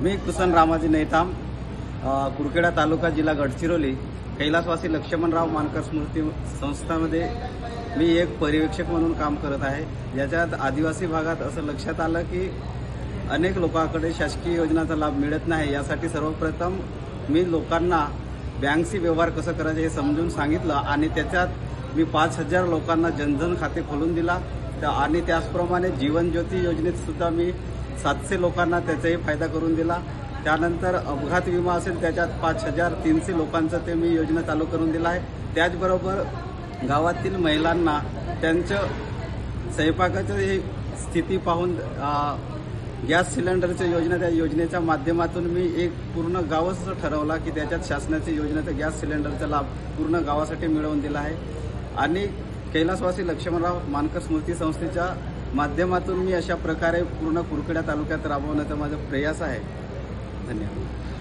मी cushion Ramaji Netam, Kurkheda तालुका, जिल्हा गडचिरोली, कैलासवासी लक्ष्मणराव मानकर स्मृती संस्थामध्ये मी एक पर्यवेक्षक म्हणून काम करत आहे। याच्यात आदिवासी भागात असं लक्षात आलं की अनेक लोकांकडे शासकीय योजनांचा लाभ मिळत नाही। यासाठी सर्वप्रथम मी लोकांना बँकशी व्यवहार कसं करायचं हे समजून सांगितलं आणि त्याच्यात मी 5,000 लोकांना जनधन खाते खोलून दिला आणि त्याचप्रमाणे जीवन ज्योती योजनेत सुद्धा मी 700 लोकांना त्याचाही फायदा करून दिला। त्यानंतर अपघात विमा असेल त्याच्यात 5,300 लोकांचं ते मी योजना चालू करून दिला आहे। त्याचबरोबर गावातील महिलांना त्यांचं स्वयंपाकाची स्थिती पाहून गॅस सिलेंडरची योजना, त्या योजनेच्या माध्यमातून मी एक पूर्ण गावच ठरवला की त्याच्यात शासनाची योजनेचा गॅस सिलेंडरचा लाभ पूर्ण गावासाठी मिळवून दिला आहे। आणि कैलासवासी लक्ष्मणराव मानकर स्मृती संस्थेच्या माध्यमातून मी अशा प्रकारे पूर्ण कुरखेडा तालुक्यात राबवण्याचा माझा प्रयास आहे। धन्यवाद।